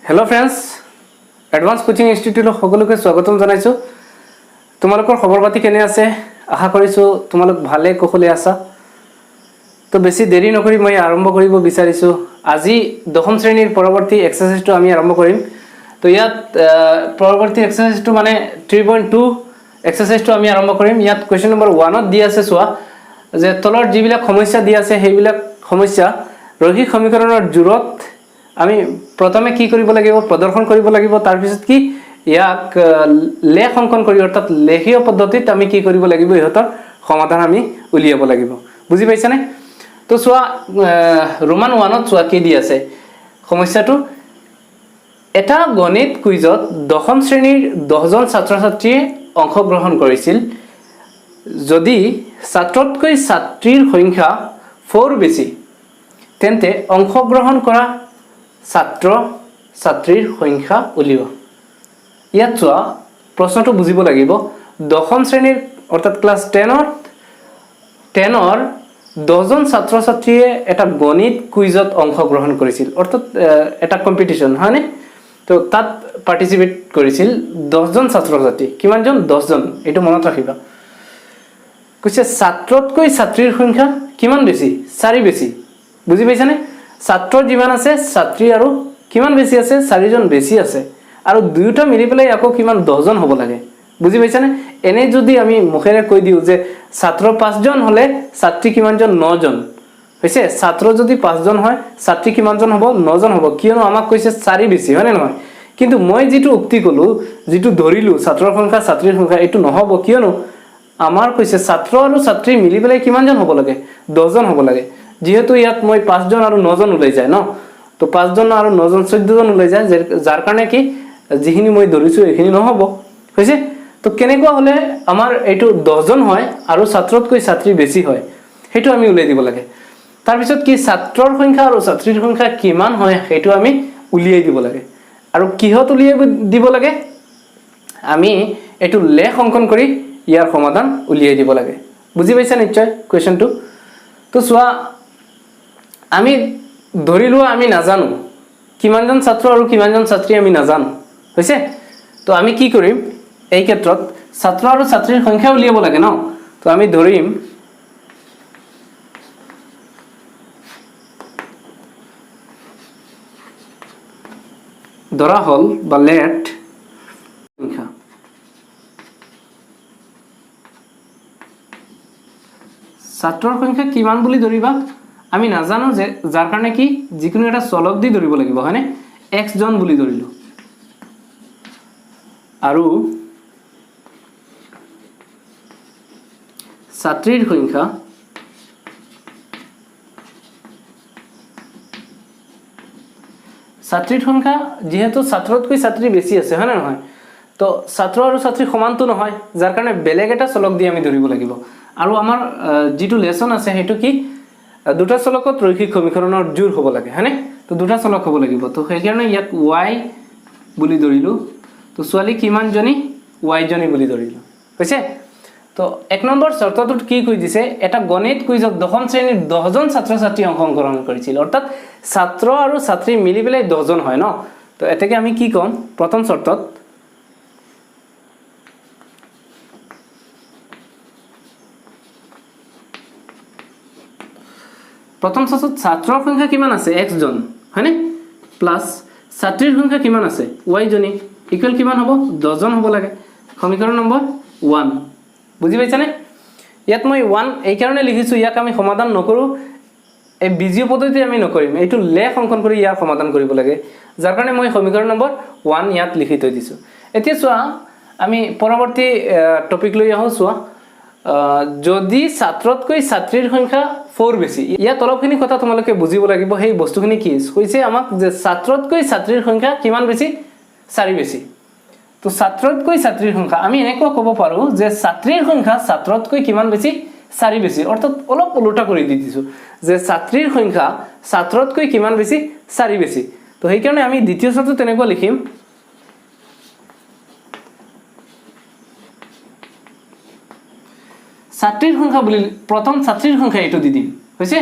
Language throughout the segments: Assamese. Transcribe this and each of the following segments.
hello friends advance coaching institute সকলোকে স্বাগতম জানাইছো তোমালোকৰ খবৰ পাতি কেনে আছে আশা কৰিছো তোমালোক ভালে কুশলে আছা তো বেছি দেৰি নকৰি মই আৰম্ভ কৰিব বিচাৰিছো আজি দশম শ্ৰেণীৰ পৰৱৰ্তী এক্সাৰসাইজটো আমি আৰম্ভ কৰিম তো ইয়াত পৰৱৰ্তী এক্সাৰসাইজটো মানে 3.2 এক্সাৰসাইজটো আমি আৰম্ভ কৰিম ইয়াত কোৱেশ্চন নম্বৰ 1 ত দি আছে সোৱা যে তলৰ যিবিলাক সমস্যা দি আছে সেইবিলাক সমস্যা ৰৈখিক সমীকৰণৰ জোৰত আমি প্ৰথমে কি কৰিব লাগিব প্ৰদৰ্শন কৰিব লাগিব তাৰ পিছত কি ইয়াক লেখ অঙ্কন কৰি অৰ্থাৎ লেখীয় পদ্ধতিত আমি কি কৰিব লাগিব ইহতৰ সমাধান আমি উলিয়াব লাগিব বুজি পাইছানে তো সোৱা ৰোমান 1 ত সোৱা কি দি আছে সমস্যাটো এটা গণিত কুইজত দশম শ্ৰেণীৰ 10 জন ছাত্ৰ-ছাত্ৰীয়ে অংশগ্ৰহণ কৰিছিল যদি ছাত্ৰতকৈ ছাত্ৰীৰ সংখ্যা 4 বেছি তেন্তে অংশগ্ৰহণ কৰা ছাত্ৰ ছাত্ৰীৰ সংখ্যা উলিওৱা ইয়াত চোৱা প্ৰশ্নটো বুজিব লাগিব দশম শ্ৰেণীৰ অৰ্থাৎ ক্লাস 10 ৰ 10 জন ছাত্ৰ-ছাত্ৰীয়ে এটা গণিত কুইজত অংশগ্ৰহণ কৰিছিল অৰ্থাৎ এটা কম্পিটিশন হয়নে তো তাত পাৰ্টিসিপেট কৰিছিল 10 জন ছাত্ৰ-ছাত্ৰী কিমান জন 10 জন এটো মনত ৰাখিবা কৈছে ছাত্ৰতকৈ ছাত্ৰীৰ সংখ্যা কিমান বেছি 4 বেছি বুজি পাইছানে ছাত্ৰ যিমান আছে ছাত্ৰী আৰু কিমান বেছি আছে 4 জন বেছি আছে আৰু দুইটা মিলি পেলাই আকৌ কিমান 10 জন হ'ব লাগে বুজি পাইছানে এনে যদি আমি মুখেৰে কৈ দিও যে ছাত্ৰ 5 জন হলে ছাত্ৰী কিমান জন 9 জন হৈছে ছাত্ৰ যদি 5 জন হয় ছাত্ৰী কিমান জন হ'ব 9 জন হ'ব কিয়নো আমাক কৈছে 4 বেছি হয় নে নহয় কিন্তু মই যেটো উক্তি কলো যেটো ধৰিলো ছাত্ৰৰ সংখ্যা ছাত্ৰীৰ সংখ্যা এটো নহব কিয়নো আমাৰ কৈছে ছাত্ৰ আৰু ছাত্ৰী মিলি পেলাই কিমান জন হ'ব লাগে 10 জন হ'ব লাগে যেহেতু ইয়াত মই 5 জন আৰু 9 জন ওলাই যায় ন তো 5 জন আৰু 9 জন 14 জন ওলাই যায় যাৰ কাৰণে কি যিখিনি মই ধৰিছো এখিনি নহব হৈছে তো কেনেকুৱা হলে আমাৰ এটো 10 জন হয় আৰু ছাত্ৰতকৈ ছাত্ৰী বেছি হয় হেতু আমি উলাই দিব লাগে তাৰ পিছত কি ছাত্ৰৰ সংখ্যা আৰু ছাত্ৰীৰ সংখ্যা কিমান হয় হেতু আমি উলিয়াই দিব লাগে আৰু কিহত উলিয়াই দিব লাগে আমি এটো লেখ অঙ্কন কৰি ইয়াৰ সমাধান উলিয়াই দিব লাগে বুজি পাইছা নিশ্চয় কোৱেশ্চনটো তো সোৱা আমি ধৰিলো আমি নাজানো কিমানজন ছাত্ৰ আৰু কিমানজন ছাত্ৰী আমি নাজানো হৈছে তো আমি কি কৰিম এই ক্ষেত্ৰত ছাত্ৰ আৰু ছাত্ৰীৰ সংখ্যা উলিয়াব লাগে ন তো আমি ধৰিম ধৰা হল বা লেট সংখ্যা ছাত্ৰৰ সংখ্যা কিমান বুলি ধৰিবা আমি নাজানো যে যাৰ কাৰণে কি যিকোনো এটা চলক দি ধৰিব লাগিব হয়নে x জন বুলি ধৰিলো আৰু ছাত্ৰীৰ সংখ্যা যেহেতু ছাত্ৰতকৈ ছাত্ৰী বেছি আছে হয় না নহয় তো ছাত্ৰ আৰু ছাত্ৰী সমানটো নহয় যাৰ কাৰণে বেলেগ এটা চলক দি আমি ধৰিব লাগিব আৰু আমাৰ যেটো লেসন আছে হেতু কি দুটা চলকত ৰৈখিক সমীকৰণৰ জোৰ হ'ব লাগে হয়নে তো দুটা চলক হ'ব লাগিব তো সেই কাৰণে ইয়াক y বুলি ধৰিলো তো ছোৱালী কিমান জনী y জনী বুলি ধৰিলো হৈছে তো এক নম্বৰ শৰ্তটোত কি কৈ দিছে এটা গণিত কুইজত দশম শ্ৰেণীৰ 10 জন ছাত্ৰ-ছাত্ৰী অংশগ্ৰহণ কৰিছিল অৰ্থাৎ ছাত্ৰ আৰু ছাত্ৰী মিলি পেলাই 10 জন হয় ন তো এতেকে আমি কি কম প্ৰথম শৰ্তত প্ৰথম শৰ্তত ছাত্ৰৰ সংখ্যা কিমান আছে x জন হয়নে প্লাস ছাত্ৰীৰ সংখ্যা কিমান আছে y জনী ইকুৱেল কিমান হ'ব 10 জন হ'ব লাগে সমীকৰণ নম্বৰ 1 বুজি পাইছানে ইয়াত মই 1 এই কাৰণে লিখিছো ইয়াক আমি সমাধান নকৰো এই বিজীয় পদ্ধতি আমি নকৰিম এইটো লেখ অঙ্কন কৰি ইয়াৰ সমাধান কৰিব লাগে যাৰ কাৰণে মই সমীকৰণ নম্বৰ 1 ইয়াত লিখি থৈ দিছো এতিয়া চোৱা আমি পৰৱৰ্তী টপিক লৈ আহো চোৱা যদি ছাত্ৰতকৈ ছাত্ৰীৰ সংখ্যা 4 বেছি ইয়াত অলপখিনি কথা তোমালোকে বুজিব লাগিব সেই বস্তুখিনি কি কৈছে আমাক যে ছাত্ৰতকৈ ছাত্ৰীৰ সংখ্যা কিমান বেছি 4 বেছি তো ছাত্ৰতকৈ ছাত্ৰীৰ সংখ্যা আমি এনেকুৱা ক'ব পাৰো যে ছাত্ৰীৰ সংখ্যা ছাত্ৰতকৈ কিমান বেছি 4 বেছি অৰ্থাৎ অলপ উল্টা কৰি দি দিছো যে ছাত্ৰীৰ সংখ্যা ছাত্ৰতকৈ কিমান বেছি 4 বেছি তো সেই কাৰণে আমি দ্বিতীয় শৰ্ত তেনেকুৱা লিখিম ছাত্ৰীৰ সংখ্যা বুলি প্ৰথম ছাত্ৰীৰ সংখ্যা এটো দি দিম হৈছে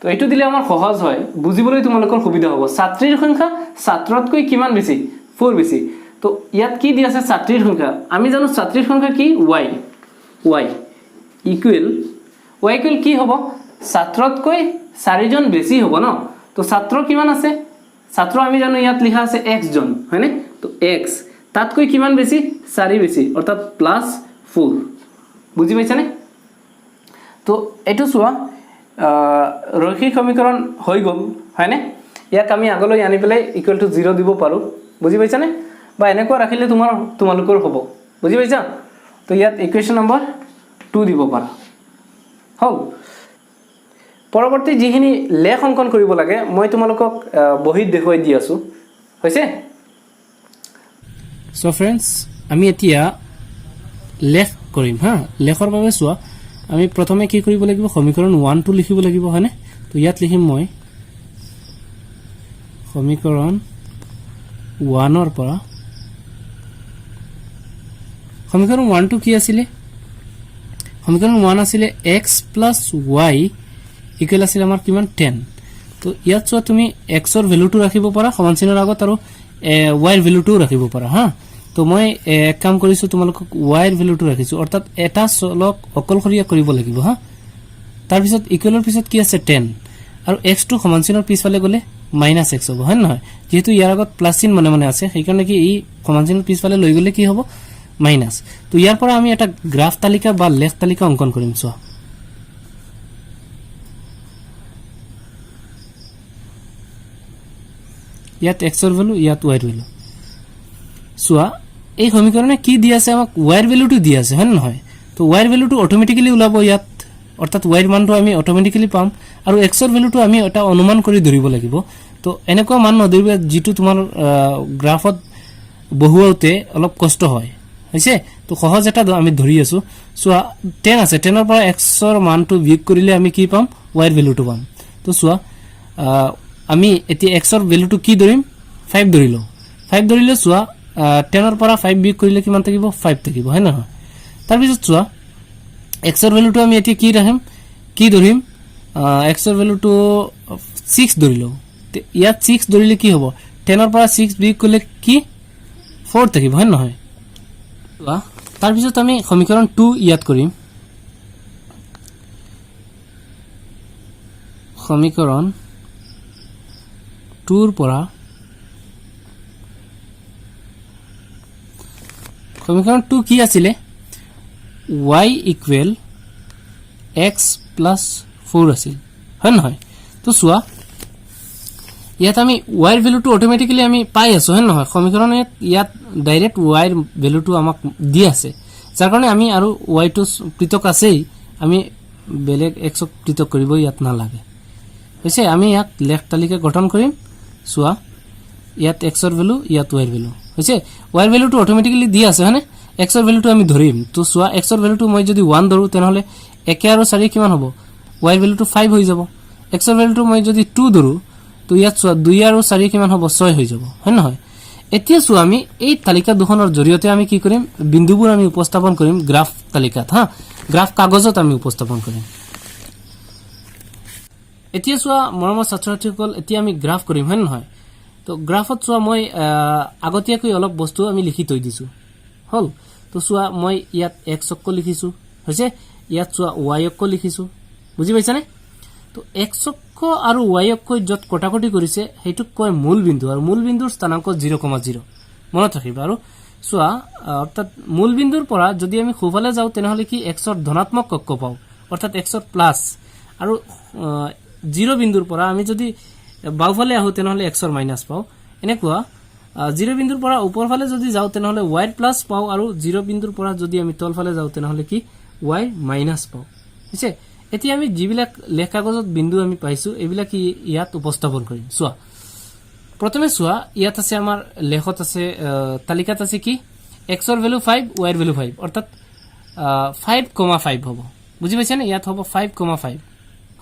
তো এইটো দিলে আমাৰ সহজ হয় বুজিবলৈ তোমালোকৰ সুবিধা হ'ব ছাত্ৰীৰ সংখ্যা ছাত্ৰতকৈ কিমান বেছি 4 বেছি তো ইয়াত কি দি আছে ছাত্ৰীৰ সংখ্যা আমি জানো ছাত্ৰীৰ সংখ্যা কি y ইকুৱেল কি হ'ব ছাত্ৰতকৈ 4 জন বেছি হ'ব ন তো ছাত্ৰ কিমান আছে ছাত্ৰ আমি জানো ইয়াত লিখা আছে x জন হয়নে তো x তাতকৈ কিমান বেছি 4 বেছি অৰ্থাৎ +4 বুজি পাইছানে তো এটো চোৱা ৰৈখিক সমীকৰণ হৈ গল হয়নে ইয়াক আমি আগলৈ আনি পেলাই ইকুৱেল টু 0 দিব পাৰো বুজি পাইছানে বা এনেকুৱা ৰাখিলে তোমালোকৰ হ'ব বুজি পাইছা তো ইয়াত ইকুৱেশ্যন নম্বৰ 2 দিব পাৰা হল পৰৱৰ্তী যিখিনি লেখ অংকন কৰিব লাগে মই তোমালোকক বহিত দেখুৱাই দি আছো হৈছে সো फ्रेंड्स আমি এতিয়া লেখ কৰিম হা লেখৰ বাবে চোৱা আমি প্ৰথমে কি কৰিব লাগিব সমীকৰণ 1 2 লিখিব লাগিব হয়নে তো ইয়াত লিখিম মই সমীকৰণ 1 ৰ পৰা সমীকৰণ 1 2 কি আছিল সমীকৰণ 1 আছিল x + y ইকুৱেল আছিল আমাৰ কিমান 10 তো ইয়াত চোৱা তুমি x ৰ ভ্যালুটো ৰাখিব পাৰা সমান চিনৰ আগত আৰু y ৰ ভ্যালুটো ৰাখিব পাৰা হা তো মই এক কাম কৰিছো তোমালোকক y ৰ ভ্যালুটো ৰাখিছো অৰ্থাৎ এটা চলক অকলখৰীয়া কৰিব লাগিব হা তাৰ পিছত ইকুৱেলৰ পিছত কি আছে 10 আৰু x টো সমান চিনৰ পিছফালে গলে -x হ'ব হয় নহয় যেহেতু ইয়াৰ আগত প্লাস চিন মানে আছে সেইকাৰণে কি এই সমান চিনৰ পিছফালে লৈ গলে কি হ'ব মাইনাস তো ইয়াৰ পৰা আমি এটা গ্ৰাফ তালিকা বা লেখ তালিকা অংকন কৰিম চোৱা ইয়াত x ৰ ভ্যালু ইয়াত y ৰ ভ্যালু চোৱা এই সমীকৰণে কি দি আছে আমাক y ৰ ভ্যালুটো দি আছে হয় নহয় তো y ৰ ভ্যালুটো অটোমেটিক্যালি ওলাব ইয়াত অৰ্থাৎ y ৰ মানটো আমি অটোমেটিক্যালি পাম আৰু x ৰ ভ্যালুটো আমি এটা অনুমান কৰি ধৰিব লাগিব তো এনেকুৱা মান নধৰিবা যেটো তোমাৰ গ্ৰাফত বহুৱাউতে অলপ কষ্ট হয় হৈছে তো সহজ এটা আমি ধৰি আছো চোৱা 10 আছে 10 ৰ পৰা x ৰ মানটো বিয়োগ কৰিলে আমি কি পাম y ৰ ভ্যালুটো পাম তো চোৱা আমি এতিয়া x ৰ ভ্যালুটো কি ধৰিম 5 ধৰিলো 5 ধৰিলে চোৱা 10 ৰ পৰা 5 বিয়োগ কৰিলে কিমান থাকিব 5 থাকিব হয় না তাৰ পিছত চোৱা x ৰ ভ্যালুটো আমি এতিয়া কি ধৰিম x ৰ ভ্যালুটো 6 ধৰিলো ইয়াত 6 ধৰিলে কি হ'ব 10 ৰ পৰা 6 বিয়োগ কৰিলে কি 4 থাকিব হয় নহয় তাৰ পিছত আমি সমীকৰণ 2 ইয়াত কৰিম সমীকৰণ 2 ৰ পৰা সমীকৰণ 2 কি আছিল y ইকুৱেল x + 4 আছিল হয় নহয় তো চোৱা ইয়াত আমি y ৰ ভ্যালুটো অটোমেটিক্যালি আমি পাই আছো হয় নহয় সমীকৰণে ইয়াত ডাইৰেক্ট y ৰ ভ্যালুটো আমাক দি আছে যাৰ কাৰণে আমি আৰু y টো পৃথক আছেই আমি বেলেগ x ক পৃথক কৰিব ইয়াত না লাগে হৈছে আমি ইয়াত লেখ তালিকা গঠন কৰিম চোৱা ইয়াত x ৰ ভ্যালু ইয়াত y ৰ ভ্যালু হৈছে y ৰ ভ্যালুটো অটোমেটিক্যালি দি আছে হয়নে x ৰ ভ্যালুটো আমি ধৰিম তো চোৱা x ৰ ভ্যালুটো মই যদি 1 ধৰো তেনেহলে 1 আৰু 4 কিমান হ'ব y ৰ ভ্যালুটো 5 হৈ যাব x ৰ ভ্যালুটো মই যদি 2 ধৰো তো ইয়াত চোৱা 2 আৰু 4 কিমান হ'ব 6 হৈ যাব হয় নহয় এতিয়া চোৱা আমি এই তালিকা দুখনৰ জৰিয়তে আমি কি কৰিম বিন্দুবোৰ আমি উপস্থাপন কৰিম গ্ৰাফ তালিকাত হা গ্ৰাফ কাগজত আমি উপস্থাপন কৰিম এতিয়া চোৱা মৰমৰ ছাত্ৰ-ছাত্ৰীসকল এতিয়া আমি গ্ৰাফ কৰিম হয় নহয় তো গ্ৰাফত চোৱা মই আগতীয়াকৈ অলপ বস্তু আমি লিখি থৈ দিছো হল তো চোৱা মই ইয়াত x অক্ষ লিখিছো হৈছে ইয়াত চোৱা y অক্ষ লিখিছো বুজি পাইছানে তো x অক্ষ আৰু y অক্ষ যত কটাকটি কৰিছে হেইটুক কয় মূল বিন্দু আৰু মূল বিন্দুৰ স্থানাংক 0,0 মনত ৰাখিবা আৰু চোৱা অৰ্থাৎ মূল বিন্দুৰ পৰা যদি আমি খুফালে যাও তেনেহলে কি x ৰ ধনাত্মক কক্ষ পাও অৰ্থাৎ x ৰ প্লাস আৰু 0 বিন্দুৰ পৰা আমি যদি বাওফালে আহো তেনেহলে x ৰ মাইনাস পাও এনেকুৱা 0 বিন্দুৰ পৰা ওপৰফালে যদি যাও তেনেহলে y ৰ প্লাস পাও আৰু 0 বিন্দুৰ পৰা যদি আমি তলফালে যাও তেনেহলে কি y মাইনাস পাও হৈছে এতিয়া আমি যিবিলাক লেখ কাগজত বিন্দু আমি পাইছো এইবিলাক ইয়াত উপস্থাপন কৰিম চোৱা প্ৰথমে চোৱা ইয়াত আছে আমাৰ লেখত আছে তালিকাত আছে কি x ৰ ভ্যালু 5 y ৰ ভ্যালু 5 অৰ্থাৎ 5,5 হ'ব বুজি পাইছানে ইয়াত হ'ব 5,5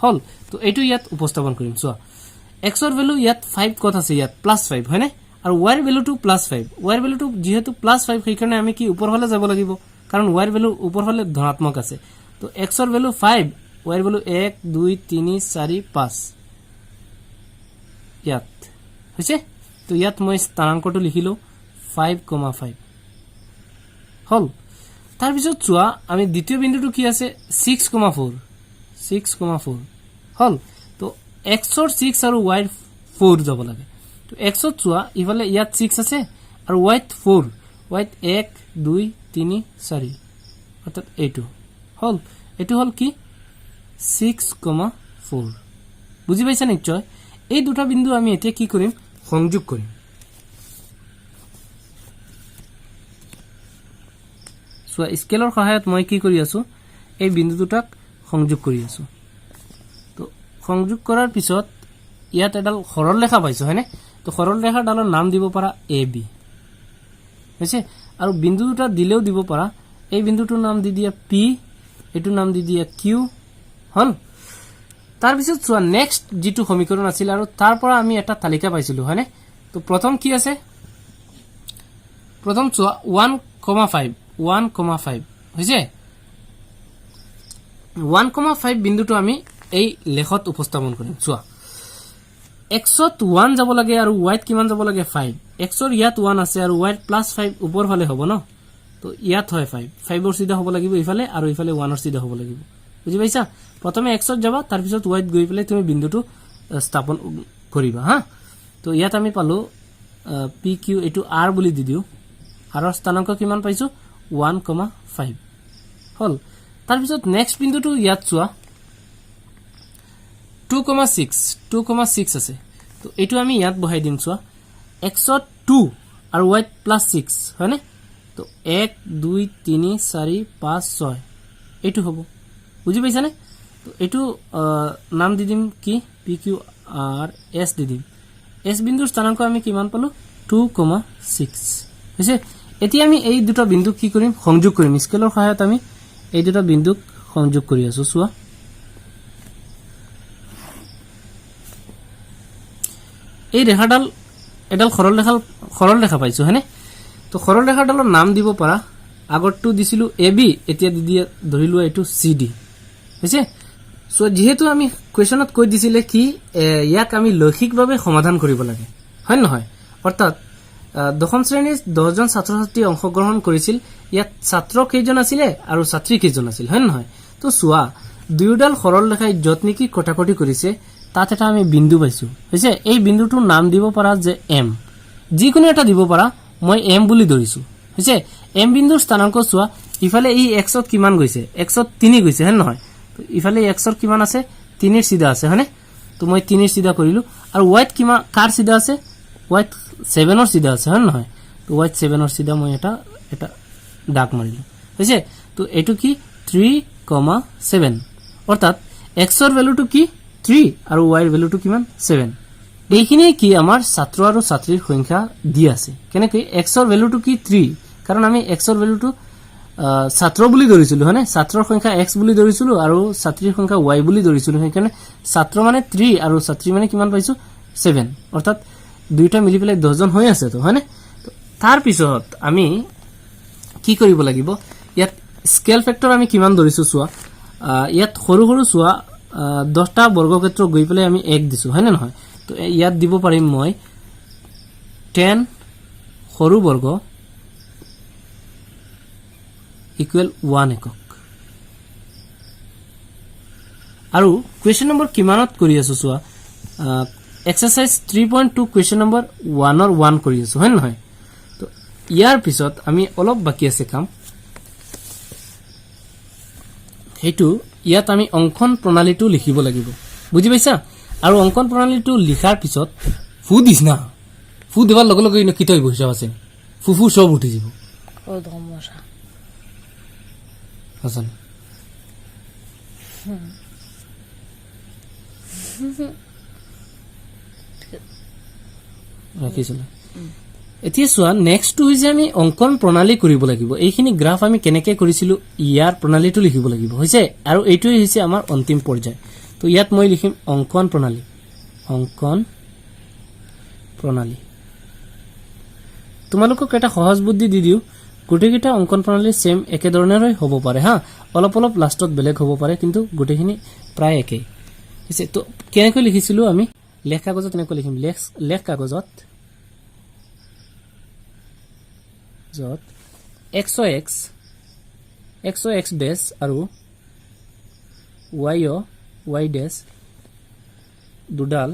হল তো এইটো ইয়াত উপস্থাপন কৰিম চোৱা x ৰ ভ্যালু ইয়াত 5 কত আছে ইয়াত +5 হয়নে আৰু y ৰ ভ্যালুটো +5 y ৰ ভ্যালুটো যেহেতু +5 সেইকাৰণে আমি কি উপৰফালে যাব লাগিব কাৰণ y ৰ ভ্যালু উপৰফালে ধনাত্মক আছে তো x ৰ ভ্যালু 5 y ভ্যালু 1 2 3 4 5 ইয়াত হৈছে তো ইয়াত মই স্থানাংকটো লিখিলো 5,5 হল তাৰ পিছত চোৱা আমি দ্বিতীয় বিন্দুটো কি আছে 6,4 হল তো x ৰ 6 আৰু y ৰ 4 যাব লাগে তো x ত চোৱা ইফালে ইয়াত 6 আছে আৰু y ত 4 y ত 1 2 3 4 অৰ্থাৎ এইটো হল কি 6,4 বুজি পাইছা নিশ্চয় এই দুটা বিন্দু আমি এতিয়া কি কৰিম সংযোগ কৰিম সো স্কেলৰ সহায়ত মই কি কৰি আছো এই বিন্দু দুটাক সংযোগ কৰি আছো তো সংযোগ কৰাৰ পিছত ইয়াত এডাল সৰল ৰেখা পাইছো হয়নে তো সৰল ৰেখাৰ ডালৰ নাম দিব পাৰা AB হৈছে আৰু বিন্দু দুটা দিলেও দিব পাৰা এই বিন্দুটোৰ নাম দি দিয়া P এটো নাম দি দিয়া Q হল তাৰ পিছত চোৱা নেক্সট যেটো সমীকৰণ আছিল আৰু তাৰ পৰা আমি এটা তালিকা পাইছিলো হয়নে তো প্ৰথম কি আছে প্ৰথম চোৱা 1,5 হৈছে 1,5 বিন্দুটো আমি এই লেখত উপস্থাপন কৰিম চোৱা x ত 1 যাব লাগে আৰু y ত কিমান যাব লাগে 5 x ৰ ইয়াত 1 আছে আৰু y ত +5 ওপৰ ফালে হ'ব ন তো ইয়াত হয় 5 ৰ সিধা হ'ব লাগিব ইফালে আৰু ইফালে 1 ৰ সিধা হ'ব লাগিব বুজি পাইছা প্ৰথমে x ত যাবা তাৰ পিছত y ত গৈ পেলাই তুমি বিন্দুটো স্থাপন কৰিবা হা তো ইয়াত আমি পালো pq এটো r বুলি দি দিও r ৰ স্থানাংক কিমান পাইছো 1,5 হল তাৰ পিছত নেক্সট বিন্দুটো ইয়াত চোৱা 2,6 আছে তো এটো আমি ইয়াত বহাই দিম চোৱা x ত 2 আৰু y ত +6 হয়নে তো 1 2 3 4 5 6 এটো হ'ব বুজি পাইছানে তো এটো নাম দি দিম কি pq r s দি দিম s বিন্দুৰ স্থানাংক আমি কিমান পালো 2,6 হৈছে এতিয়া আমি এই দুটা বিন্দু কি কৰিম সংযোগ কৰিম স্কেলৰ সহায়ত আমি এই দুটা বিন্দুক সংযোগ কৰি আছো চোৱা এই ৰেখাডাল এডাল সৰল ৰেখা পাইছো হয়নে তো সৰল ৰেখাডালৰ নাম দিব পাৰা আগৰটো দিছিলো AB এতিয়া দি দিয়া ধৰিলো এটো CD হৈছে সো যেহেতু আমি কোৱেশ্চনত কৈ দিছিলে কি ইয়াক আমি লক্ষিকভাৱে সমাধান কৰিব লাগে হয় নহয় অৰ্থাৎ দশম শ্ৰেণীৰ 10 জন ছাত্ৰ-ছাত্ৰী অংশগ্ৰহণ কৰিছিল ইয়াত ছাত্ৰ কেইজন আছিল আৰু ছাত্ৰী কেইজন আছিল হয় নহয় তো চোৱা দুয়োডাল সৰল ৰেখাই যত নেকি কটাকটি কৰিছে তাত এটা আমি বিন্দু পাইছো হৈছে এই বিন্দুটোৰ নাম দিব পাৰা যে M যিকোনো এটা দিব পাৰা মই M বুলি ধৰিছো হৈছে M বিন্দুৰ স্থানাংক চোৱা ইফালে এই x ত কিমান গৈছে x ত 3 গৈছে হয় নহয় তো ইফালে x ৰ কিমান আছে 3 ৰ সিধা আছে হয়নে তো মই 3 ৰ সিধা কৰিলো আৰু y ত কিমান কাৰ সিধা আছে y 7 ৰ সিধা আছে হয় নহয় তো y 7 ৰ সিধা মই এটা দাগ মাৰিলো হৈছে তো এটো কি 3,7 অৰ্থাৎ x ৰ ভ্যালুটো কি 3 আৰু y ৰ ভ্যালুটো কিমান 7 এইখিনি কি আমাৰ ছাত্ৰ আৰু ছাত্ৰীৰ সংখ্যা দি আছে কেনেকৈ x ৰ ভ্যালুটো কি 3 কাৰণ আমি x ৰ ভ্যালুটো ছাত্ৰ বুলি ধৰিছিলো হয়নে ছাত্ৰৰ সংখ্যা x বুলি ধৰিছিলো আৰু ছাত্ৰীৰ সংখ্যা y বুলি ধৰিছিলো সেইকাৰণে ছাত্ৰ মানে 3 আৰু ছাত্ৰী মানে কিমান পাইছো 7 অৰ্থাৎ দুইটা মিলি পেলাই 10 জন হৈ আছে তো হয়নে তাৰ পিছত আমি কি কৰিব লাগিব ইয়াত স্কেল ফেক্টৰ আমি কিমান ধৰিছো চোৱা ইয়াত সৰু চোৱা 10টা বৰ্গক্ষেত্ৰ গৈ পেলাই আমি 1 দিছো হয়নে নহয় তো ইয়াত দিব পাৰিম মই 10 সৰু বৰ্গ ইকুৱেল 1 একক আৰু কোৱেশ্চন নম্বৰ কিমানত কৰি আছো চোৱা এক্সাৰসাইজ 3.2 কোৱেশ্চন নম্বৰ 1 ৰ 1 কৰি আছো হয় নহয় তো ইয়াৰ পিছত আমি অলপ বাকি আছে কাম হেতু ইয়াত আমি অঙ্কন প্ৰণালীটো লিখিব লাগিব বুজি পাইছা আৰু অঙ্কন প্ৰণালীটো লিখাৰ পিছত ফু দিছ না ফু দেৱাৰ লগে লগে কি তই বহিছা আছে ফুফু সব উঠি যাব ও ধমসা হাসান ৰাখিছিল এতিয়া চোৱা নেক্সট হৈছে আমি অঙ্কন প্ৰণালী কৰিব লাগিব এইখিনি গ্ৰাফ আমি কেনেকৈ কৰিছিলো ইয়াৰ প্ৰণালীটো লিখিব লাগিব হৈছে আৰু এইটোই হৈছে আমাৰ অন্তিম পৰ্যায় তো ইয়াত মই লিখিম অঙ্কন প্ৰণালী তোমালোকক এটা সহজ বুদ্ধি দি দিও গোটেইকেইটা অংকন প্ৰণালী সেম একে ধৰণেৰে হ'ব পাৰে হা অলপ অলপ লাষ্টত বেলেগ হ'ব পাৰে কিন্তু গোটেইখিনি প্ৰায় একেই হৈছে তো কেনেকৈ লিখিছিলো আমি লেখ কাগজত এনেকৈ লিখিম লেখ কাগজত যত x ডেছ আৰু y ডেছ দুডাল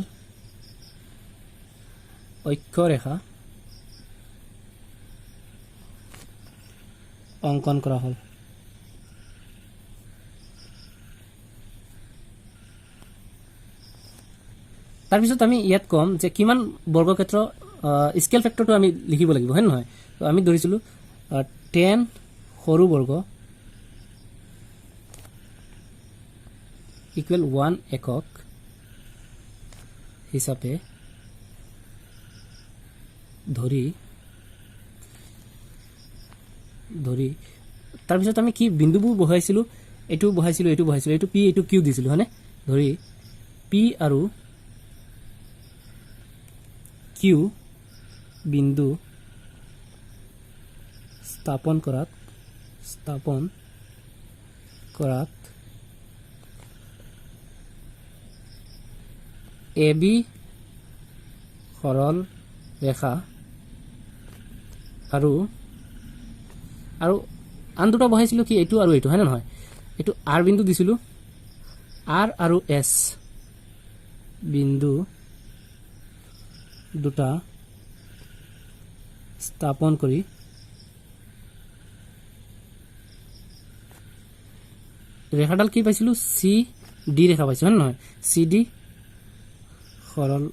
অক্ষৰেখা অংকন কৰা হ'ল তাৰপিছত আমি ইয়াত কম যে কিমান বৰ্গক্ষেত্ৰ স্কেল ফেক্টৰটো আমি লিখিব লাগিব হয় নহয় তো আমি ধৰিছিলো 10 সৰু বৰ্গ ইকুৱেল 1 একক হিচাপে ধৰি তাৰপিছত আমি কি বিন্দুবোৰ বহাইছিলো এটো বহাইছিলো এটো পি এটো কিউ দিছিলো হয়নে ধৰি পি আৰু কিউ বিন্দু স্থাপন কৰাত এ বি সৰল ৰেখা আৰু আন দুটা বহাইছিলো কি এটো আৰু এটো হয় না নহয় এটো আৰ বিন্দু দিছিলো আৰ আৰু এস বিন্দু দুটা স্থাপন কৰি ৰেখাডাল কি পাইছিলো সি ডি ৰেখা পাইছো হয় নহয় সি ডি সৰল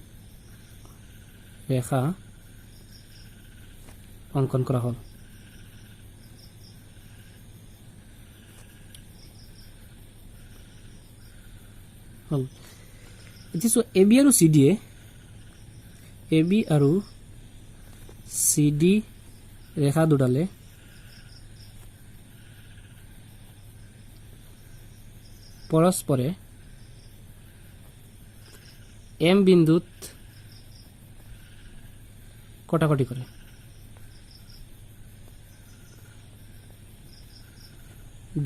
ৰেখা অংকন কৰা হ'ল এতিয়া এ বি আৰু চি ডি ৰেখা দুডালে পৰস্পৰে এম বিন্দুত কটাকটি কৰে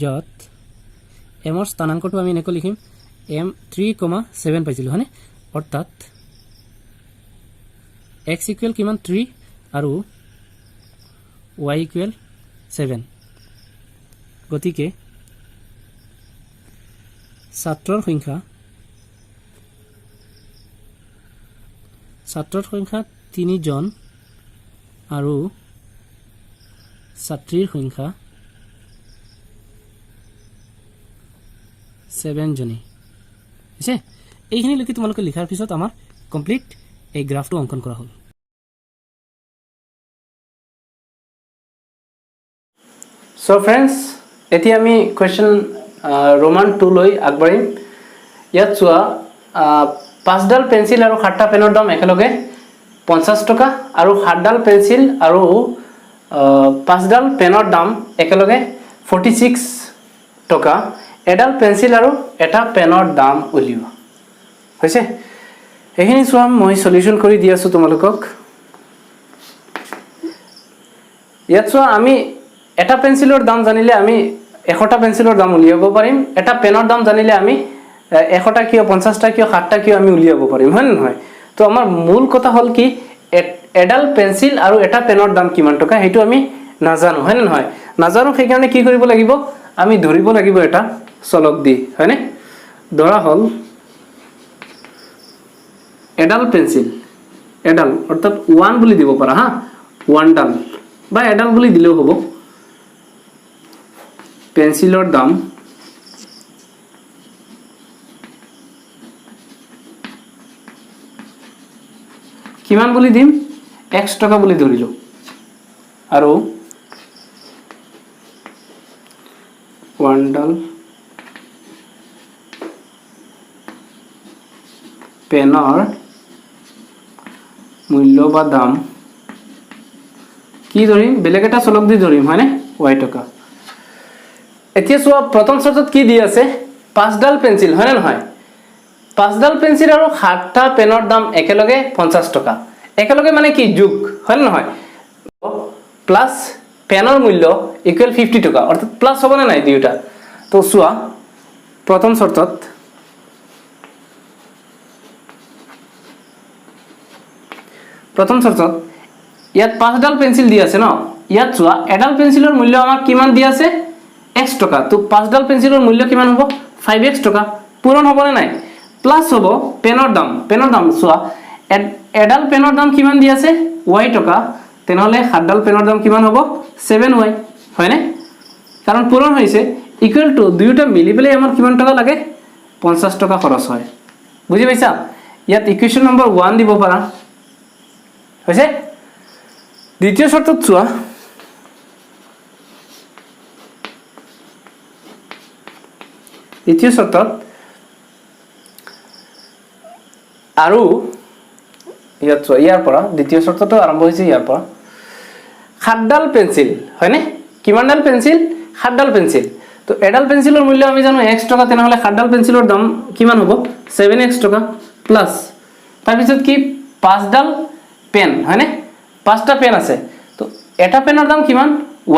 যত এমৰ স্থানাংকটো আমি এনেকৈ লিখিম m 3,7 পাইছিলো হয়নে অৰ্থাৎ x ইকুৱেল কিমান 3 আৰু y ইকুৱেল 7 গতিকে ছাত্ৰৰ সংখ্যা 3 জন আৰু ছাত্ৰীৰ সংখ্যা 7 জনী আছে এইখিনি লিখি তোমালোকে লিখাৰ পিছত আমাৰ কমপ্লিট এই গ্ৰাফটো অংকন কৰা হ'ল সো ফ্ৰেন্ডস এতিয়া আমি কোৱেশ্চন ৰোমান 2 লৈ আগবাঢ়িম ইয়াত চোৱা 5ডাল পেন্সিল আৰু 7টা পেনৰ দাম একেলগে 50 টকা আৰু 7ডাল পেন্সিল আৰু 5ডাল পেনৰ দাম একেলগে 46 টকা এডাল পেন্সিল আৰু এটা পেনৰ দাম উলিওৱা হৈছে এইখিনি চোৱা মই সলিউশন কৰি দি আছো তোমালোকক ইয়াত চোৱা আমি এটা পেন্সিলৰ দাম জানিলে আমি 100টা পেন্সিলৰ দাম উলিয়াব পাৰিম এটা পেনৰ দাম জানিলে আমি 100টা কিয় 50টা কিয় 7টা কিয় আমি উলিয়াব পাৰিম হয় নহয় তো আমাৰ মূল কথা হল কি এডাল পেন্সিল আৰু এটা পেনৰ দাম কিমান টকা হেতু আমি নাজানো হয় নহয় নাজানো সেই কাৰণে কি কৰিব লাগিব আমি ধৰিব লাগিব এটা চলক দি হয়নে ধৰা হল এডাল পেন্সিল এডাল অৰ্থাৎ 1 বুলি দিব পাৰা হা 1 ডাল বা এডাল বুলি দিলেও হ'ব পেন্সিলৰ দাম কিমান বুলি দিম x টকা বুলি ধৰিলো আৰু 1 ডাল পেনৰ মূল্য বা দাম কি ধৰিম বেলেগ এটা চলক দি ধৰিম হয়নে y টকা এতিয়া চোৱা প্ৰথম শৰ্তত কি দি আছে 5ডাল পেন্সিল হয় না নহয় 5ডাল পেন্সিল আৰু 7টা পেনৰ দাম একেলগে 50 টকা একেলগে মানে কি যোগ হয় না নহয় প্লাস পেনৰ মূল্য ইকুৱেল 50 টকা অৰ্থাৎ প্লাস হ'ব না নাই দুইটা তো চোৱা প্ৰথম শৰ্তত ইয়াত 5ডাল পেন্সিল দি আছে ন ইয়াত চোৱা এডাল পেন্সিলৰ মূল্য আমাক কিমান দি আছে x টকা তো 5ডাল পেন্সিলৰ মূল্য কিমান হ'ব 5x টকা পূৰণ হ'ব না নাই প্লাস হ'ব পেনৰ দাম চোৱা এডাল পেনৰ দাম কিমান দি আছে y টকা তেনেহলে 7ডাল পেনৰ দাম কিমান হ'ব 7y হয়নে কাৰণ পূৰণ হৈছে ইকুৱেল টু দুইটা মিলি পেলাই আমাৰ কিমান টকা লাগে 50 টকা খৰচ হয় বুজি পাইছা ইয়াত ইকুৱেশ্যন নম্বৰ 1 দিব পাৰা হৈছে দ্বিতীয় শৰ্তত চোৱা দ্বিতীয় শৰ্তত আৰু ইয়াত চোৱা ইয়াৰ পৰা দ্বিতীয় শৰ্তটো আৰম্ভ হৈছে ইয়াৰ পৰা 7ডাল পেন্সিল হয়নে কিমানডাল পেন্সিল 7ডাল পেন্সিল তো এডাল পেন্সিলৰ মূল্য আমি জানো x টকা তেনেহলে 7ডাল পেন্সিলৰ দাম কিমান হ'ব 7x টকা প্লাস তাৰ পিছত কি 5ডাল পেন হয়নে 5টা পেন আছে তো এটা পেনৰ দাম কিমান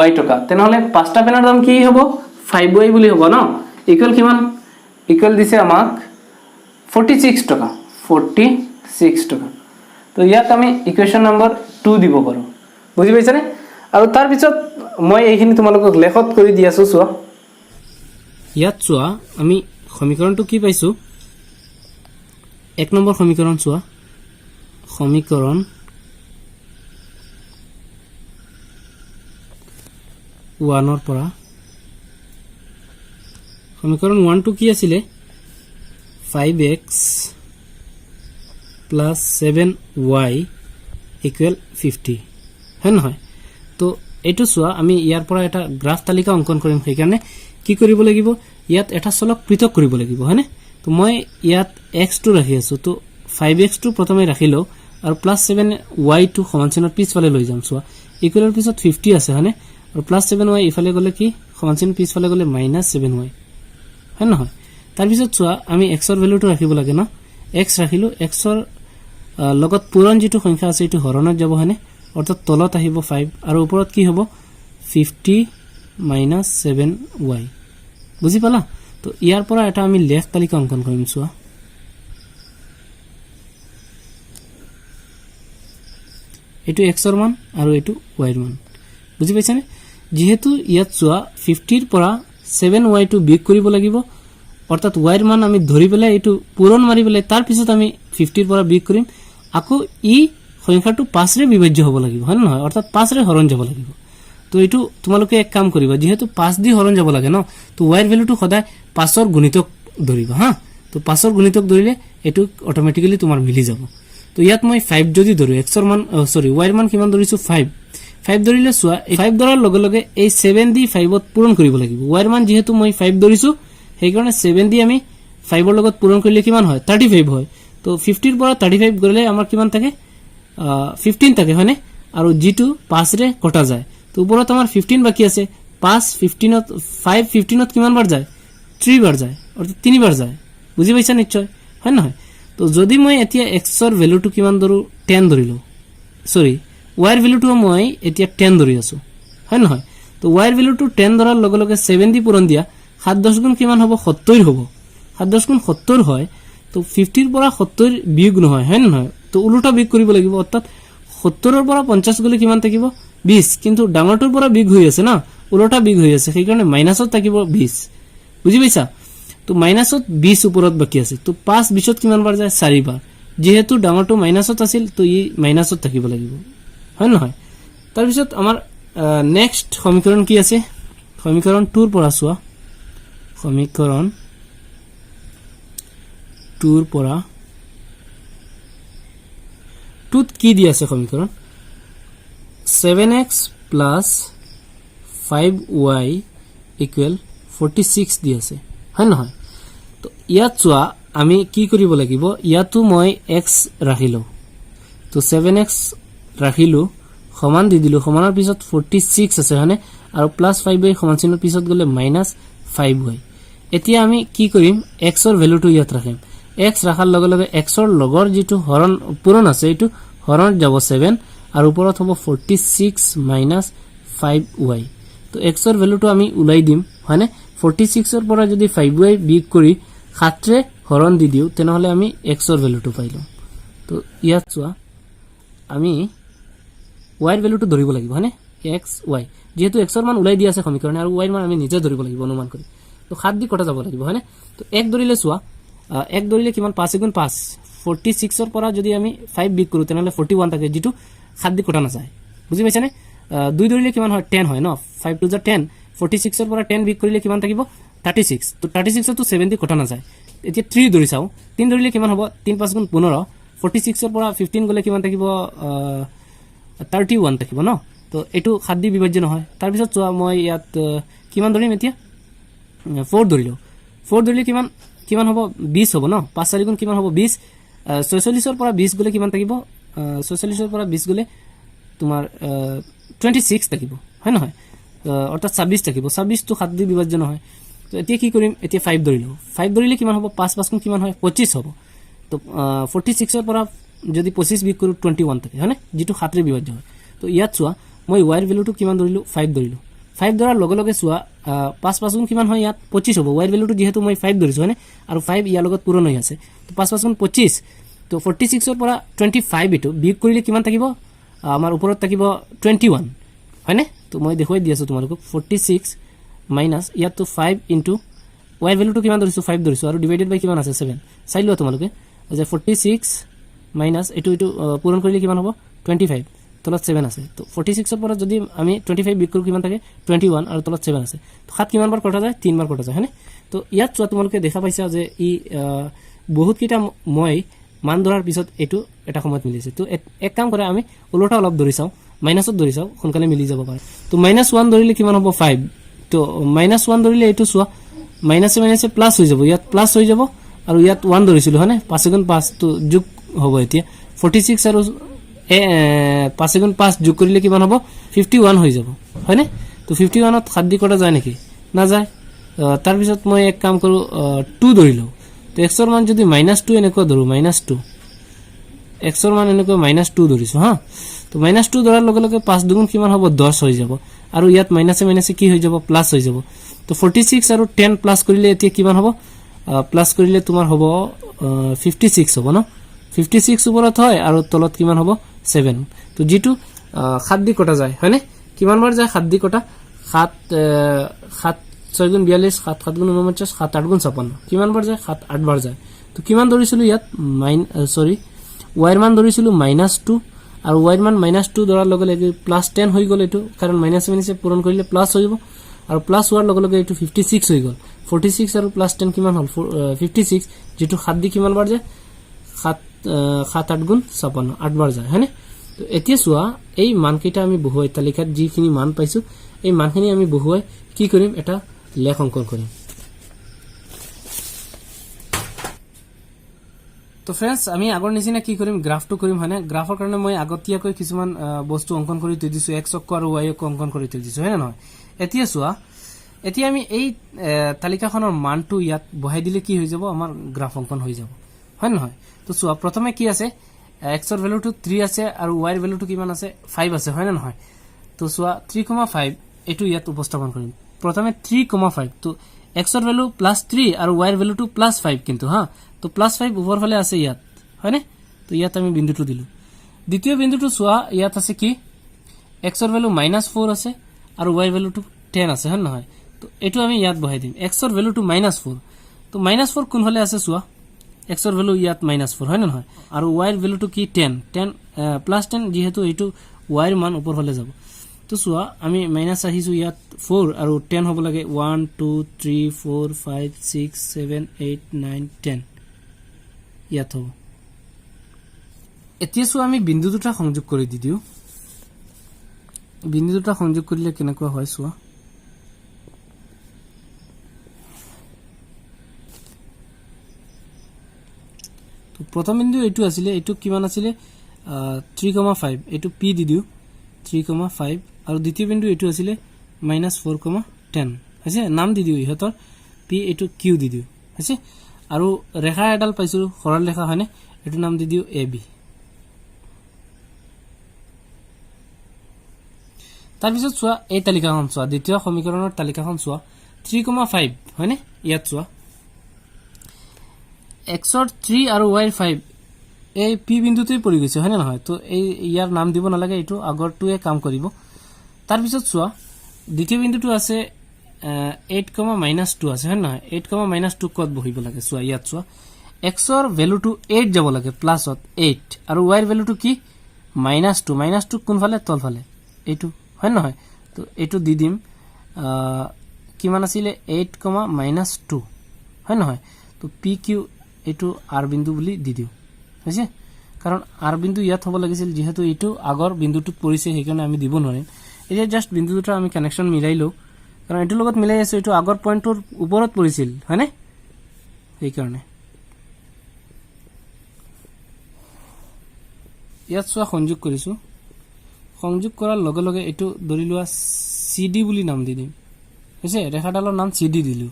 y টকা তেনেহলে 5টা পেনৰ দাম কি হ'ব 5y বুলি হ'ব ন ইকুৱেল কিমান ইকুৱেল দিছে আমাক 46 টকা 46 টকা তো ইয়াত আমি ইকুৱেশ্যন নম্বৰ 2 দিব পাৰো বুজি পাইছানে আৰু তাৰ পিছত মই এইখিনি তোমালোকক লেখত কৰি দি আছো চোৱা ইয়াত চোৱা আমি সমীকৰণটো কি পাইছো এক নম্বৰ সমীকৰণ চোৱা সমীকৰণ 1 পৰা সমীকৰণ 1 টো কি আছিল 5x plus 7y equal 50 হয় নহয় তো এটো চোৱা আমি ইয়াৰ পৰা এটা গ্ৰাফ তালিকা অঙ্কন কৰিম সেইকাৰণে কি কৰিব লাগিব ইয়াত এটা চলক পৃথক কৰিব লাগিব হয়নে তো মই ইয়াত x টো ৰাখি আছো তো 5x টো প্ৰথমে ৰাখিলো আৰু প্লাস 7y টো সমানচিনৰ পিছফালে লৈ যাম চোৱা ইকুৱেলৰ পিছত 50 আছে হয়নে আৰু প্লাস 7y ইফালে গলে কি সমানচিন পিছফালে গলে -7y হয় নহয় তাৰ পিছত চোৱা আমি x ৰ ভ্যালুটো ৰাখিব লাগে না x ৰাখিলো x ৰ লগত পূৰণ যেটো সংখ্যা আছে এটো হৰণত যাব হয়নে অৰ্থাৎ তলত আহিব 5 আৰু ওপৰত কি হ'ব 50 -7y বুজি পালা তো ইয়াৰ পৰা এটা আমি লেখ তালিকা অঙ্কন কৰিম চোৱা এটো x ৰ মান আৰু এটো y ৰ মান বুজি পাইছানে যেহেতু ইয়াত চোৱা 50 ৰ পৰা 7y টো বিয়োগ কৰিব লাগিব অৰ্থাৎ y ৰ মান আমি ধৰি পেলাই এটো পূৰণ মাৰি পেলাই তাৰ পিছত আমি 50 ৰ পৰা বিয়োগ কৰিম আকৌ ই সংখ্যাটো 5 ৰে বিভাজ্য হ'ব লাগিব হয় নহয় অৰ্থাৎ 5 ৰে হৰণ যাব লাগিব তো এটো তোমালোকে এক কাম কৰিবা যেহেতু 5 দি হৰণ যাব লাগে ন তো y ৰ ভ্যালুটো সদায় 5 ৰ গুণিতক ধৰিবা হা তো 5 ৰ গুণিতক ধৰিলে এটো অটোমেটিক্যালি তোমাৰ মিলি যাব তো ইয়াত মই 5 যদি ধৰো x ৰ মান সৰি y ৰ মান কিমান ধৰিছো 5 ধৰিলে চোৱা 5 ধৰাৰ লগে লগে এই 7 দি 5 ত পূৰণ কৰিব লাগিব y ৰ মান যেহেতু মই 5 ধৰিছো সেই কাৰণে 7 দি আমি 5 ৰ লগত পূৰণ কৰিলে কিমান হয় 35 হয় তো 50 ৰ পৰা 35 গলে আমাৰ কিমান থাকে 15 থাকে হয়নে আৰু g2 5 ৰে কটা যায় তো ওপৰত আমাৰ 15 বাকি আছে 5 15 ত 5 15 ত কিমান বাৰ যায় 3 বাৰ যায় অৰ্থাৎ 3 বাৰ যায় বুজি পাইছা নিশ্চয় হয় নহয় তো যদি মই এতিয়া x ৰ ভ্যালুটো কিমান ধৰো 10 ধৰিলো সৰি y ৰ ভ্যালুটো মই এতিয়া 10 ধৰি আছো হয় নহয় তো y ৰ ভ্যালুটো 10 ধৰাৰ লগে লগে 7 দি পূৰণ দিয়া 7 10 গুণ কিমান হ'ব 70 হ'ব 7 10 গুণ 70 হয় তো 50 ৰ পৰা 70 বিয়োগ নহয় হয় নহয় তো উল্টা বিয়োগ কৰিব লাগিব অৰ্থাৎ 70 ৰ পৰা 50 গলে কিমান থাকিব 20 কিন্তু ডাঙৰটোৰ পৰা বিয়োগ হৈ আছে না উল্টা বিয়োগ হৈ আছে সেই কাৰণে মাইনাসত থাকিব 20 বুজি পাইছা তো মাইনাসত 20 ওপৰত বাকি আছে তো 5 20ত কিমান বাৰ যায় 4 বাৰ যেহেতু ডাঙৰটো মাইনাসত আছিল তো ই মাইনাসত থাকিব লাগিব হয় নহয় তাৰ পিছত আমাৰ নেক্সট সমীকৰণ কি আছে সমীকৰণ 2 ৰ পৰা চোৱা সমীকৰণ 2 ৰ পৰা 2 কি দি আছে সমীকৰণ 7x plus 5y equal 46 দি আছে হয় নহয় তো ইয়াত চোৱা আমি কি কৰিব লাগিব ইয়াতো মই x ৰাখিলো তো 7x ৰাখিলো সমান দি দিলো সমানৰ পিছত 46 আছে হয়নে আৰু প্লাস 5y সমান চিনৰ পিছত গলে -5y এতিয়া আমি কি কৰিম x ৰ ভ্যালুটো ইয়াত ৰাখিম x ৰাখাৰ লগে লগে x ৰ লগৰ যেটো হৰণ পূৰণ আছে এটো হৰণ যাব 7 আৰু ওপৰত হ'ব 46 5y তো x ৰ ভ্যালুটো আমি উলাই দিম হয়নে 46 ৰ পৰা যদি 5y বিগ কৰি 7 ৰে হৰণ দি দিও তেনেহলে আমি x ৰ ভ্যালুটো পাইলো তো ইয়াত চোৱা আমি y ৰ ভ্যালুটো ধৰিব লাগিব হয়নে x y যেহেতু x ৰ মান উলাই দি আছে সমীকৰণে আৰু y ৰ মান আমি নিজে ধৰিব লাগিব অনুমান কৰি তো 7 দি কটা যাব লাগিব হয়নে তো 1 ধৰিলে চোৱা 1 ধৰিলে কিমান 5 গুণ 5 46 ৰ পৰা যদি আমি 5 বিগ কৰো তেনেহলে 41 থাকে যেটো 7 দি কটা না যায় বুজি পাইছানে 2 ধৰিলে কিমান হয় 10 হয় ন 5 টু 10 46 ৰ পৰা 10 বিগ কৰিলে কিমান থাকিব 36 তো 36 তো 7 দি কটা না যায় এতিয়া 3 ধৰি চাও 3 ধৰিলে কিমান হ'ব 3 5 গুণ 15 46 ৰ পৰা 15 গলে কিমান থাকিব 31 থাকিব ন তো এটো 7 দি বিভাজ্য নহয় তাৰ পিছত চোৱা মই ইয়াত কিমান ধৰিম এতিয়া 4 ধৰিলো 4 ধৰিলে কিমান কিমান হ'ব 20 হ'ব ন 5 4 গুণ কিমান হ'ব 20 46 ৰ পৰা 20 গলে কিমান থাকিব 46 ৰ পৰা 20 গলে তোমাৰ 26 থাকিব হয় নহয় অৰ্থাৎ 26 থাকিব 26 তো 7 দি বিভাজ্য নহয় তো এতিয়া কি কৰিম এতিয়া 5 ধৰিলো 5 ধৰিলে কিমান হ'ব 5 5 গুণ কিমান হয় 25 হ'ব তো 46 ৰ পৰা যদি 25 বিগ কৰো 21 থাকে হয়নে যেটো 7 ৰে বিভাজ্য হয় তো ইয়াত চোৱা মই y ৰ ভ্যালুটো কিমান ধৰিলো 5 ধৰিলো 5 ধৰাৰ লগে লগে চোৱা 5 5 গুণ কিমান হয় ইয়াত 25 হ'ব y ৰ ভ্যালুটো যেহেতু মই 5 ধৰিছো হয়নে আৰু 5 ইয়াৰ লগত পূৰণ হৈ আছে তো 5 5 গুণ 25 তো 46 ৰ পৰা 25 এটো বিগ কৰিলে কিমান থাকিব আমাৰ ওপৰত থাকিব 21 হয়নে তো মই দেখুৱাই দি আছো তোমালোকক 46 মাইনাস ইয়াত তো 5 ইনটু y ৰ ভ্যালুটো কিমান ধৰিছো 5 ধৰিছো আৰু ডিভাইডেড বাই কিমান আছে 7 চাই লোৱা তোমালোকে যে 46 মাইনাস এটো পূৰণ কৰিলে কিমান হ'ব 25 তলত 7 আছে তো 46 ৰ পৰা যদি আমি 25 বিগ কৰো কিমান থাকে 21 আৰু তলত 7 আছে তো 7 কিমান বাৰ কটা যায় 3 বাৰ কটা যায় হয়নে তো ইয়াত চোৱা তোমালোকে দেখা পাইছা যে ই বহুত কিটা মই মান ধৰাৰ পিছত এটো এটা সময়ত মিলিছে তো এক কাম কৰে আমি উলটা অলপ ধৰি চাও মাইনাসত ধৰি চাও সোনকালে মিলি যাব পাৰে তো -1 ধৰিলে কিমান হ'ব 5 তো -1 ধৰিলে এটো চোৱা মাইনাসে মাইনাসে প্লাস হৈ যাব ইয়াত প্লাস হৈ যাব আৰু ইয়াত 1 ধৰিছিলো হয়নে 5 গুণ 5 তো যোগ হ'ব এতিয়া 46 আৰু 5 গুণ 5 যোগ কৰিলে কিমান হ'ব 51 হৈ যাব হয়নে তো 51 ত 7 দি কটা যায় নেকি না যায় তাৰ পিছত মই এক কাম কৰো 2 ধৰিলো তো x ৰ মান যদি -2 এনেকৈ ধৰো -2 x ৰ মান এনেকৈ -2 ধৰিছো হা তো -2 ধৰাৰ লগে লগে 5 দুগুণ কিমান হ'ব 10 হৈ যাব আৰু ইয়াত মাইনাসে মাইনাসে কি হৈ যাব প্লাস হৈ যাব তো 46 আৰু 10 প্লাস কৰিলে এতিয়া কিমান হ'ব প্লাস কৰিলে তোমাৰ হ'ব 56 হ'ব ন 56 ওপৰত হয় আৰু তলত কিমান হ'ব 7 তো যেটো 7 দি কটা যায় হয়নে কিমান বাৰ যায় 7 দি কটা 7 7 6 গুণ 42 7 7 গুণ 49 7 8 গুণ 56 কিমান বাৰ যায় 7 8 বাৰ যায় তো কিমান ধৰিছিলো ইয়াত y ৰ মান ধৰিছিলো -2 আৰু y ৰ মান -2 ধৰাৰ লগে লগে +10 হৈ গল এটো কাৰণ মাইনাস মাইনাসে পূৰণ কৰিলে প্লাস হৈ যাব আৰু প্লাস হোৱাৰ লগে লগে এটো 56 হৈ গল 46 আৰু +10 কিমান হল 56 যেটো 7 দি কিমান বাৰ যায় 7 8 গুণ 56 8 বাৰ যায় হয়নে তো এতিয়া চোৱা এই মানকেইটা আমি বহুৱাই তালিকাত যিখিনি মান পাইছো এই মানখিনি আমি বহুৱাই কি কৰিম এটা লেখ অংকন কৰিম তো फ्रेंड्स আমি আগৰ নিচিনা কি কৰিম গ্ৰাফটো কৰিম হয়নে গ্ৰাফৰ কাৰণে মই আগতীয়াকৈ কিছুমান বস্তু অংকন কৰি থৈ দিছো x অক্ষ আৰু y অক্ষ অংকন কৰি থৈ দিছো হয়নে নহয় এতিয়া চোৱা এতিয়া আমি এই তালিকাখনৰ মানটো ইয়াত বহাই দিলে কি হৈ যাব আমাৰ গ্ৰাফ অংকন হৈ যাব হয় নহয় তো চোৱা প্ৰথমে কি আছে x ৰ ভ্যালুটো 3 আছে আৰু y ৰ ভ্যালুটো কিমান আছে 5 আছে হয় না নহয় তো চোৱা 3,5 এটো ইয়াত উপস্থাপন কৰিম প্ৰথমে 3,5 তো x ৰ ভ্যালু +3 আৰু y ৰ ভ্যালুটো +5 কিন্তু হা তো +5 ওপৰ ফালে আছে ইয়াত হয়নে তো ইয়াত আমি বিন্দুটো দিলো দ্বিতীয় বিন্দুটো চোৱা ইয়াত আছে কি x ৰ ভ্যালু -4 আছে আৰু y ৰ ভ্যালুটো 10 আছে হয় নহয় তো এটো আমি ইয়াত বহাই দিম x ৰ ভ্যালুটো -4 তো -4 কোন ফালে আছে চোৱা x ৰ ভ্যালু ইয়াত -4 হয় না নহয় আৰু y ৰ ভ্যালুটো কি 10 +10 যেহেতু এটো y ৰ মান ওপৰ ফালে যাব তো চোৱা আমি মাইনাস আহিছো ইয়াত 4 আৰু 10 হ'ব লাগে 1 2 3 4 5 6 7 8 9 10 ইয়াত হ'ব এতিয়া চোৱা আমি বিন্দু দুটা সংযোগ কৰি দিও বিন্দু দুটা সংযোগ কৰিলে কেনেকুৱা হয় চোৱা তো প্ৰথম বিন্দু এটো আছিল এটো কিমান আছিল 3,5 এটো p দি দিও 3,5 আৰু দ্বিতীয় বিন্দু এটো আছিল -4,10 আছে নাম দি দিও ইহতৰ p এটো q দি দিও আছে আৰু ৰেখা এডাল পাইছো সৰল ৰেখা হয়নে এটো নাম দি দিও ab তাৰপিছত চোৱা এই তালিকাখন চোৱা দ্বিতীয় সমীকৰণৰ তালিকাখন চোৱা 3,5 হয়নে ইয়াত চোৱা x ৰ 3 আৰু y ৰ 5 এই p বিন্দুতেই পৰি গৈছে হয়নে নহয় তো এই ইয়াৰ নাম দিব নালাগে এইটো আগৰটোৱে কাম কৰিব তাৰপিছত চোৱা দ্বিতীয় বিন্দুটো আছে 8,-2 আছে হয় নহয় 8,-2 কত বহিব লাগে চোৱা ইয়াত চোৱা x ৰ ভ্যালুটো 8 যাব লাগে প্লাসত 8 আৰু y ৰ ভ্যালুটো কি -2 কোনফালে তলফালে এইটো হয় নহয় তো এইটো দি দিম কিমান আছিল 8,-2 হয় নহয় তো pq এইটো r বিন্দু বুলি দি দিও হৈছে কাৰণ r বিন্দু ইয়াত হ'ব লাগিছিল যেহেতু এইটো আগৰ বিন্দুটোত পৰিছে সেইকাৰণে আমি দিব নোৱাৰিম এতিয়া জাস্ট বিন্দু দুটা আমি কানেকশন মিলাই লও কাৰণ এটো লগত মিলাই আছে এটো আগৰ পইণ্টৰ ওপৰত পৰিছিল হয়নে এই কাৰণে ইয়াত সোয়া সংযোগ কৰিছো সংযোগ কৰাৰ লগে লগে এটো ধৰি লোৱা CD বুলি নাম দি দিম হৈছে ৰেখাডালৰ নাম CD দিলু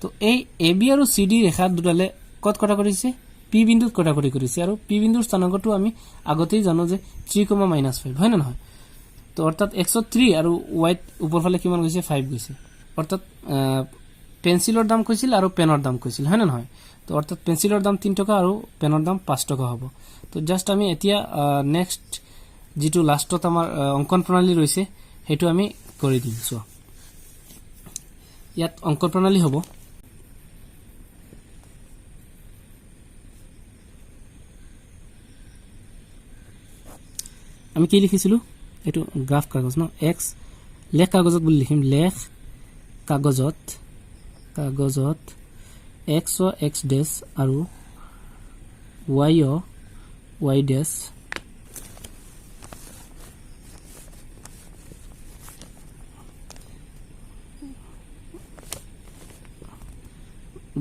তো এই AB আৰু CD ৰেখা দুটালে কত কটা কৰিছে P বিন্দুত কটা কৰিছে আৰু P বিন্দুৰ স্থানাংকটো আমি আগতেই জানো যে 3,-5 হয় না নহয় তো অৰ্থাৎ x ত 3 আৰু y উপৰ ফালে কিমান গৈছে 5 গৈছে অৰ্থাৎ পেন্সিলৰ দাম কৈছিল আৰু পেনৰ দাম কৈছিল হয় না নহয় তো অৰ্থাৎ পেন্সিলৰ দাম 3 টকা আৰু পেনৰ দাম 5 টকা হ'ব তো জাস্ট আমি এতিয়া নেক্সট যেটো লাষ্টত আমাৰ অঙ্কন প্ৰণালী ৰৈছে হেতু আমি কৰি দিম সো ইয়াত অঙ্কন প্ৰণালী হ'ব আমি কি লিখিছিলো এটো গ্ৰাফ কাগজ ন x লেখ কাগজত বুলি লিখিম লেখ কাগজত x ও x ডেশ আৰু y ও y ডেশ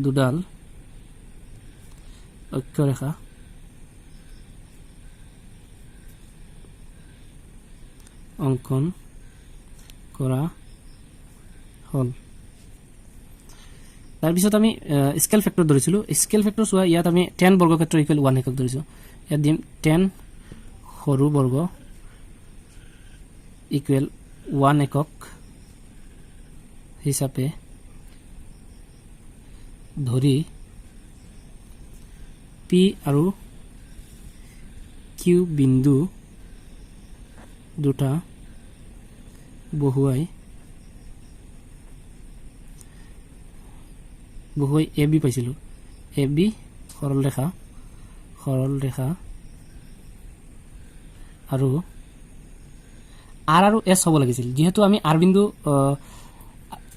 দুডাল অক্ষৰেখা অঙ্কন কৰা হল তাৰ পিছত আমি স্কেল ফেক্টৰ ধৰিছিলো স্কেল ফেক্টৰ সোয়া ইয়াত আমি 10 বৰ্গক্ষেত্ৰ ইকুৱেল 1 একক ধৰিছো ইয়াত দিম 10 সৰু বৰ্গ ইকুৱেল 1 একক হিচাপে ধৰি P আৰু Q বিন্দু দুটা বহুৱাই AB পাইছিলো AB সৰল ৰেখা আৰু R আৰু S হ'ব লাগিছিল যেহেতু আমি R বিন্দু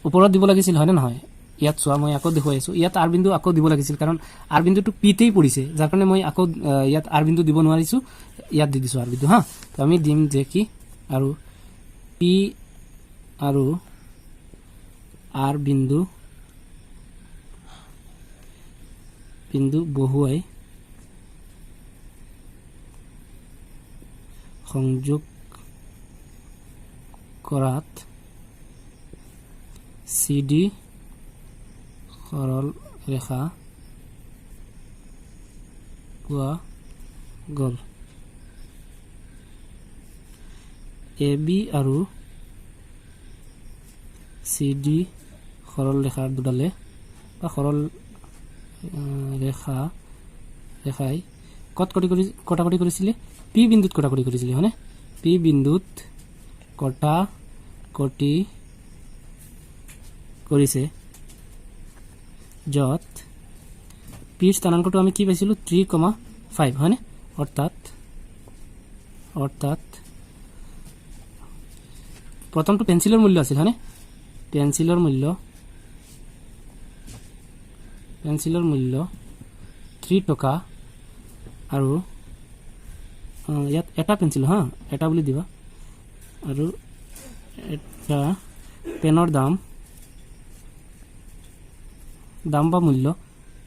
ওপৰত দিব লাগিছিল হয় না নহয় ইয়াত চোৱা মই আকৌ দেখুৱাইছো ইয়াত R বিন্দু আকৌ দিব লাগিছিল কাৰণ R বিন্দুটো P তেই পৰিছে যাৰ কাৰণে মই আকৌ ইয়াত R বিন্দু দিব নোৱাৰিছো ইয়াত দি দিছো R বিন্দু হা তো আমি দিম যে কি আৰু P আৰু R বিন্দু বহুৱাই সংযোগ কৰাত CD সৰল ৰেখা পোৱা গল AB আৰু CD সৰল ৰেখাৰ দুডালে বা সৰল ৰেখাই কটাকটি কৰিছিলে P বিন্দুত কটাকটি কৰিছিলে হয়নে P বিন্দুত কটাকটি কৰিছে যত P স্থানাংকটো আমি কি পাইছিলো 3,5 হয়নে অৰ্থাৎ প্ৰথমটো পেন্সিলৰ মূল্য আছিল হয়নে পেন্সিলৰ মূল্য 3 টকা আৰু ইয়াত এটা পেন্সিল হা এটা বুলি দিবা আৰু এটা পেনৰ দাম বা মূল্য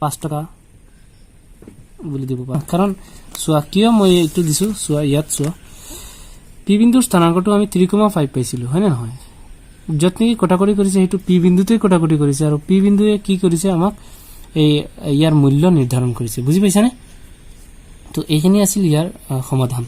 5 টকা বুলি দিব পাৰা কাৰণ সোয়া কিয় মই এইটো দিছো সোয়া ইয়াত সোয়া P বিন্দুৰ স্থানাংকটো আমি 3,5 পাইছিলো হয় না নহয় যতনি কটাকটি কৰিছে হেতু P বিন্দুতে কটাকটি কৰিছে আৰু P বিন্দুৱে কি কৰিছে আমাক এই ইয়াৰ মূল্য নিৰ্ধাৰণ কৰিছে বুজি পাইছানে তো এইখিনি আছিল ইয়াৰ সমাধান